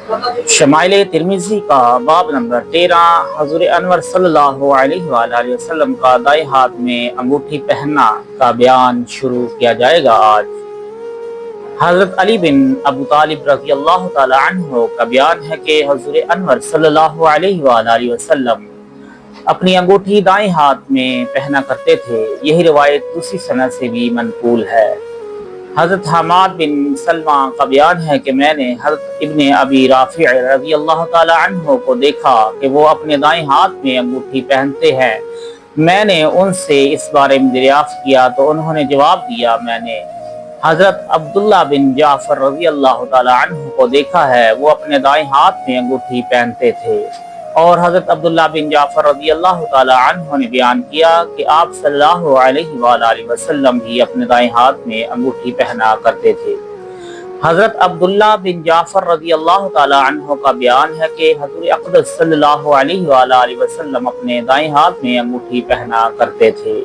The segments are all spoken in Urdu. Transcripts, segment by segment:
شمائل ترمذی کا باب نمبر 13 حضور انور صلی اللہ علیہ وآلہ وسلم کا دائیں ہاتھ میں انگوٹھی پہننا کا بیان شروع کیا جائے گا۔ آج حضرت علی بن ابو طالب رضی اللہ تعالی عنہ کا بیان ہے کہ حضور انور صلی اللہ علیہ وآلہ وسلم اپنی انگوٹھی دائیں ہاتھ میں پہنا کرتے تھے۔ یہی روایت دوسری سند سے بھی منقول ہے۔ حضرت حماد بن سلمہ کا بیان ہے کہ میں نے حضرت ابن ابی رافع رضی اللہ تعالی عنہ کو دیکھا کہ وہ اپنے دائیں ہاتھ میں انگوٹھی پہنتے ہیں۔ میں نے ان سے اس بارے میں دریافت کیا تو انہوں نے جواب دیا، میں نے حضرت عبداللہ بن جعفر رضی اللہ تعالی عنہ کو دیکھا ہے، وہ اپنے دائیں ہاتھ میں انگوٹھی پہنتے تھے۔ اور حضرت عبداللہ بن جعفر رضی اللہ تعالی عنہ نے بیان کیا کہ آپ صلی اللہ علیہ وآلہ وسلم بھی اپنے دائیں ہاتھ میں انگوٹھی پہنا کرتے تھے۔ حضرت عبداللہ بن جعفر رضی اللہ تعالی عنہ کا بیان ہے کہ حضور اقدس صلی اللہ علیہ وآلہ وسلم اپنے دائیں ہاتھ میں انگوٹھی پہنا کرتے تھے۔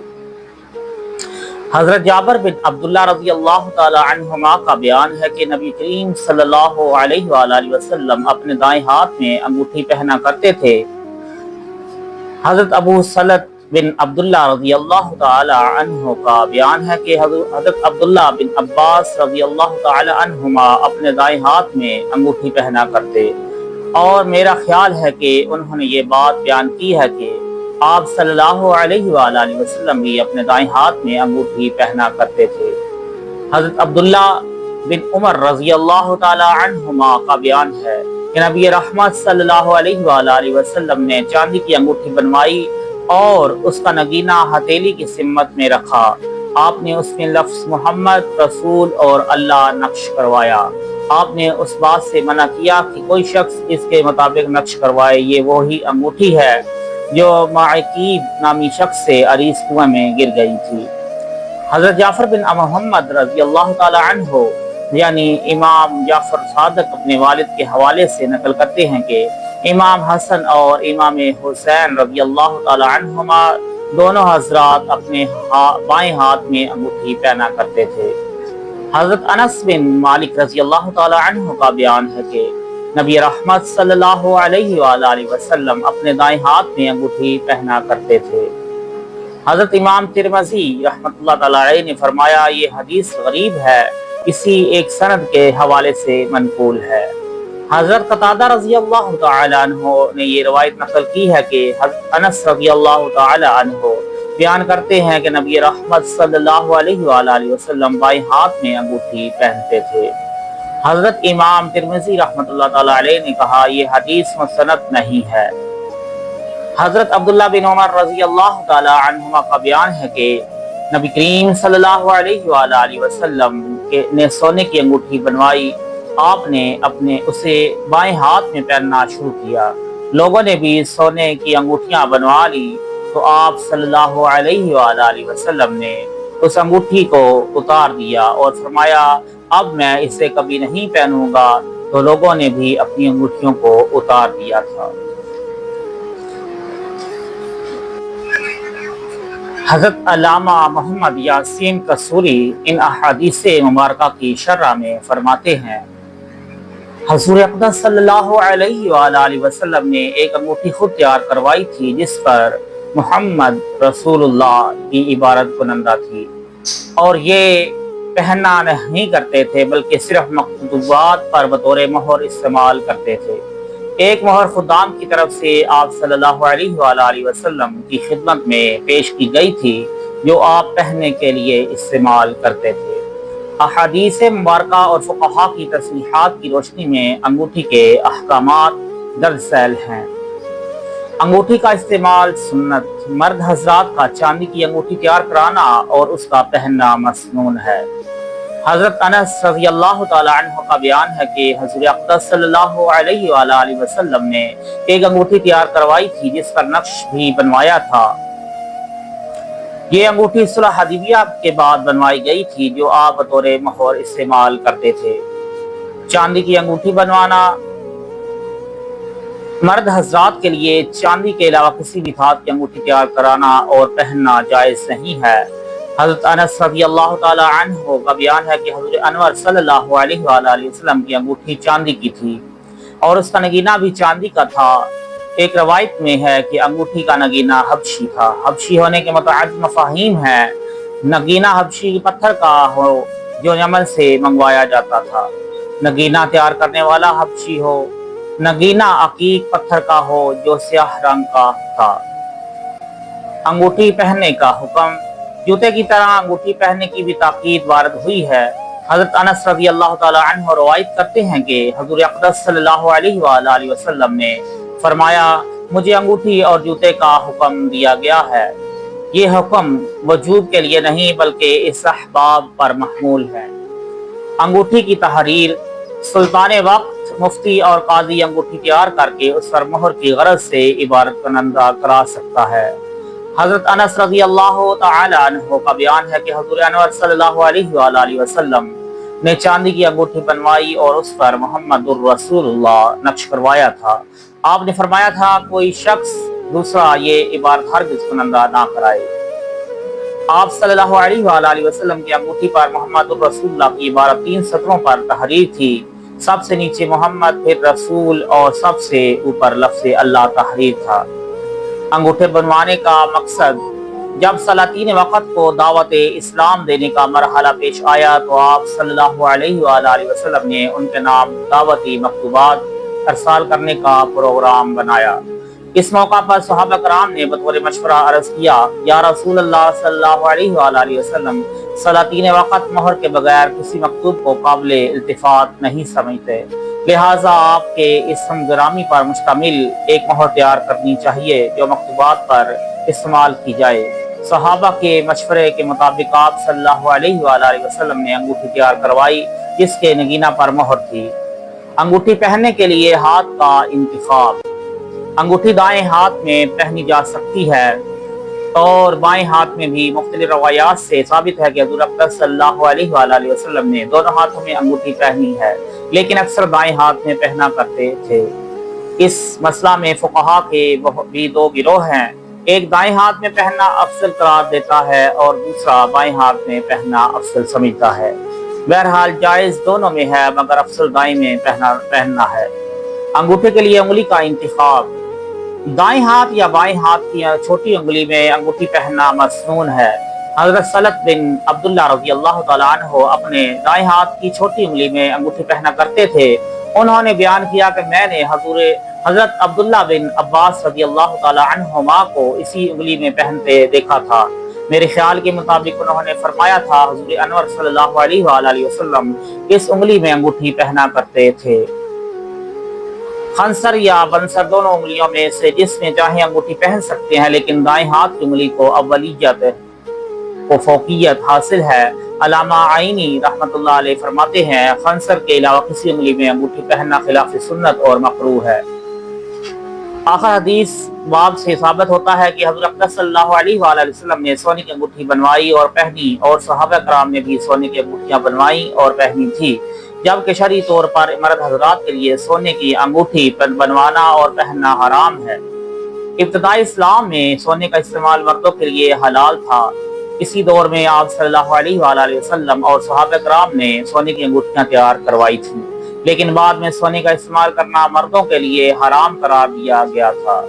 حضرت جابر بن عبداللہ رضی اللہ تعالی عنہما کا بیان ہے کہ نبی کریم صلی اللہ علیہ وآلہ وسلم اپنے دائیں ہاتھ میں انگوٹھی پہنا کرتے تھے۔ حضرت ابو سلط بن عبداللہ رضی اللہ تعالی عنہ کا بیان ہے کہ حضرت عبداللہ بن عباس رضی اللہ تعالی عنہما اپنے دائیں ہاتھ میں انگوٹھی پہنا کرتے، اور میرا خیال ہے کہ انہوں نے یہ بات بیان کی ہے کہ آپ صلی اللہ علیہ وآلہ وسلم بھی اپنے دائیں ہاتھ میں انگوٹھی پہنا کرتے تھے۔ حضرت عبداللہ بن عمر رضی اللہ تعالی عنہما کا بیان ہے کہ نبی رحمت صلی اللہ علیہ وآلہ وسلم نے چاندی کی انگوٹھی بنوائی اور اس کا نگینہ ہتھیلی کی سمت میں رکھا۔ آپ نے اس میں لفظ محمد رسول اور اللہ نقش کروایا۔ آپ نے اس بات سے منع کیا کہ کوئی شخص اس کے مطابق نقش کروائے، یہ وہی انگوٹھی ہے جو معقیب نامی شخص سے عریض کنویں میں گر گئی تھی۔ حضرت جعفر بن محمد رضی اللہ تعالی عنہ یعنی امام جعفر صادق اپنے والد کے حوالے سے نقل کرتے ہیں کہ امام حسن اور امام حسین رضی اللہ تعالی عنہما دونوں حضرات اپنے بائیں ہاتھ میں انگوٹھی پہنا کرتے تھے۔ حضرت انس بن مالک رضی اللہ تعالی عنہ کا بیان ہے کہ نبی رحمت صلی اللہ علیہ وآلہ وسلم اپنے دائیں ہاتھ میں انگوٹھی پہنا کرتے تھے۔ حضرت امام ترمذی رحمۃ اللہ تعالی علیہ نے فرمایا، یہ حدیث غریب ہے، اسی ایک سند کے حوالے سے منقول ہے۔ حضرت قتادہ رضی اللہ تعالی عنہ نے یہ روایت نقل کی ہے کہ حضرت انس رضی اللہ تعالی عنہ بیان کرتے ہیں کہ نبی رحمت صلی اللہ علیہ وآلہ وسلم بائیں ہاتھ میں انگوٹھی پہنتے تھے۔ حضرت امام ترمذی رحمۃ اللہ تعالی علیہ نے کہا، یہ حدیث مستند نہیں ہے۔ حضرت عبداللہ بن عمر رضی اللہ تعالی عنہما کا بیان ہے کہ نبی کریم صلی اللہ علیہ وآلہ وسلم نے سونے کی انگوٹھی بنوائی، آپ نے اسے بائیں ہاتھ میں پہننا شروع کیا۔ لوگوں نے بھی سونے کی انگوٹھیاں بنوا لی تو آپ صلی اللہ علیہ وآلہ وسلم نے اس انگوٹھی کو اتار دیا اور فرمایا، اب میں اسے کبھی نہیں پہنوں گا، تو لوگوں نے بھی اپنی انگوٹھیوں کو اتار دیا تھا۔ حضرت علامہ محمد یاسین قصوری ان احادیث مبارکہ کی شرح میں فرماتے ہیں، حضور اقدس صلی اللہ علیہ وآلہ وسلم نے ایک انگوٹھی خود تیار کروائی تھی جس پر محمد رسول اللہ کی عبارت کنندہ تھی، اور یہ پہننا نہیں کرتے تھے بلکہ صرف مکتوبات پر بطور مہر استعمال کرتے تھے۔ ایک مہر خدام کی طرف سے آپ صلی اللہ علیہ وآلہ وسلم کی خدمت میں پیش کی گئی تھی جو آپ پہننے کے لیے استعمال کرتے تھے۔ احادیث مبارکہ اور فقہاء کی تصریحات کی روشنی میں انگوٹھی کے احکامات درج ذیل ہیں۔ انگوٹھی کا استعمال سنت، مرد حضرات کا چاندی کی انگوٹھی تیار کرانا اور اس کا پہننا مسنون ہے۔ حضرت انس رضی اللہ تعالی عنہ کا بیان ہے کہ حضور اقدس صلی اللہ علیہ وآلہ وسلم نے ایک انگوٹھی تیار کروائی تھی جس پر نقش بھی بنوایا تھا۔ یہ انگوٹھی صلح حدیبیہ کے بعد بنوائی گئی تھی جو آپ بطور مہر استعمال کرتے تھے۔ چاندی کی انگوٹھی بنوانا مرد حضرات کے لیے چاندی کے علاوہ کسی بھی دھات کی انگوٹھی تیار کرانا اور پہننا جائز نہیں ہے۔ حضرت انس رضی اللہ تعالی عنہ کا بیان ہے کہ حضرت انور صلی اللہ علیہ وآلہ وسلم کی انگوٹھی چاندی کی تھی۔ اور اس کا نگینہ بھی چاندی کا تھا۔ ایک روایت میں ہے کہ انگوٹھی کا نگینہ حبشی تھا۔ حبشی ہونے کے متعدد مفاہیم ہیں۔ نگینہ حبشی پتھر کا ہو جو یمن سے منگوایا جاتا تھا، نگینہ تیار کرنے والا حبشی ہو، نگینہ عقیق پتھر کا ہو جو سیاہ رنگ کا تھا۔ انگوٹھی پہننے کا حکم۔ جوتے کی طرح انگوٹھی پہننے کی بھی تاکید وارد ہوئی ہے۔ حضرت انس رضی اللہ تعالی عنہ روایت کرتے ہیں کہ حضور اقدس صلی اللہ علیہ وآلہ وسلم نے فرمایا، مجھے انگوٹھی اور جوتے کا حکم دیا گیا ہے۔ یہ حکم وجوب کے لیے نہیں بلکہ استحباب پر محمول ہے۔ انگوٹھی کی تحریر۔ سلطان وقت، مفتی اور قاضی انگوٹھی تیار کر کے اس پر مہر کی غرض سے عبارت کنندہ کرا سکتا ہے۔ حضرت انس رضی اللہ تعالی عنہ کا بیان ہے کہ حضور انور صلی اللہ علیہ وآلہ وسلم نے چاندی کی انگوٹھی بنوائی اور اس پر محمد الرسول اللہ نقش کروایا تھا۔ آپ نے فرمایا تھا، کوئی شخص دوسرا یہ عبارت ہرگز کنندہ نہ کرائے۔ آپ صلی اللہ علیہ وآلہ وسلم کی انگوٹھی پر محمد الرسول اللہ کی عبارت 3 سطروں پر تحریر تھی۔ سب سے نیچے محمد، پھر رسول اور سب سے اوپر لفظ اللہ تحریر تھا۔ انگوٹھے بنوانے کا مقصد۔ جب سلاطین وقت کو دعوت اسلام دینے کا مرحلہ پیش آیا تو آپ صلی اللہ علیہ وآلہ وسلم نے ان کے نام دعوتی مکتوبات ارسال کرنے کا پروگرام بنایا۔ اس موقع پر صحابہ کرام نے بطور مشورہ عرض کیا، یا رسول اللہ صلی اللہ علیہ وآلہ وسلم، سلاطین وقت مہر کے بغیر کسی مکتوب کو قابل التفات نہیں سمجھتے، لہٰذا آپ کے اسم گرامی پر مشتمل ایک مہر تیار کرنی چاہیے جو مکتوبات پر استعمال کی جائے۔ صحابہ کے مشورے کے مطابق آپ صلی اللہ علیہ وآلہ وسلم نے انگوٹھی تیار کروائی جس کے نگینہ پر مہر تھی۔ انگوٹھی پہننے کے لیے ہاتھ کا انتخاب۔ انگوٹھی دائیں ہاتھ میں پہنی جا سکتی ہے اور بائیں ہاتھ میں بھی۔ مختلف روایات سے ثابت ہے کہ حضور اقدس صلی اللہ علیہ وآلہ وسلم نے دونوں ہاتھوں میں انگوٹھی پہنی ہے، لیکن اکثر دائیں ہاتھ میں پہنا کرتے تھے۔ اس مسئلہ میں فقہا کے بھی 2 گروہ ہیں، ایک دائیں ہاتھ میں پہننا افضل قرار دیتا ہے اور دوسرا بائیں ہاتھ میں پہننا افضل سمجھتا ہے۔ بہرحال جائز دونوں میں ہے، مگر افضل دائیں میں پہننا ہے۔ انگوٹھے کے لیے انگلی کا انتخاب۔ دائیں ہاتھ یا بائیں ہاتھ کی چھوٹی انگلی میں انگوٹھی پہننا مسنون ہے۔ حضرت سلط بن عبداللہ رضی اللہ تعالیٰ عنہ اپنے دائیں ہاتھ کی چھوٹی انگلی میں انگوٹھی پہنا کرتے تھے۔ انہوں نے بیان کیا کہ میں نے حضرت عبداللہ بن عباس رضی اللہ تعالیٰ عنہما کو اسی انگلی میں پہنتے دیکھا تھا۔ میرے خیال کے مطابق انہوں نے فرمایا تھا، حضور انور صلی اللہ علیہ وآلہ وسلم اس انگلی میں انگوٹھی پہنا کرتے تھے۔ خنصر یا بنصر دونوں انگلیوں میں سے جس میں چاہیں انگوٹھی پہن سکتے ہیں، لیکن دائیں ہاتھ کی انگلی کو اولیت و فوقیت حاصل ہے۔ علامہ عینی رحمۃ اللہ علیہ فرماتے ہیں، خنصر کے علاوہ کسی انگلی میں انگوٹھی پہننا خلاف سنت اور مکروہ ہے۔ آخر حدیث باب سے ثابت ہوتا ہے کہ حضرت اقدس صلی اللہ علیہ وآلہ وسلم نے سونے کی انگوٹھی بنوائی اور پہنی، اور صحابہ کرام نے بھی سونے کی انگوٹھیاں بنوائی اور پہنی تھی، جبکہ شرعی طور پر مرد حضرات کے لیے سونے کی انگوٹھی بنوانا اور پہننا حرام ہے۔ ابتدائی اسلام میں سونے کا استعمال مردوں کے لیے حلال تھا۔ اسی دور میں آپ صلی اللہ علیہ وآلہ وسلم اور صحابہ کرام نے سونے کی انگوٹھیاں تیار کروائی تھیں، لیکن بعد میں سونے کا استعمال کرنا مردوں کے لیے حرام قرار دیا گیا تھا۔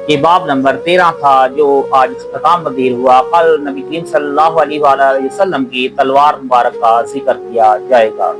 یہ باب نمبر 13 تھا جو آج اختتام پذیر ہوا۔ کل نبی کریم صلی اللہ علیہ وآلہ وسلم کی تلوار مبارک کا ذکر کیا جائے گا۔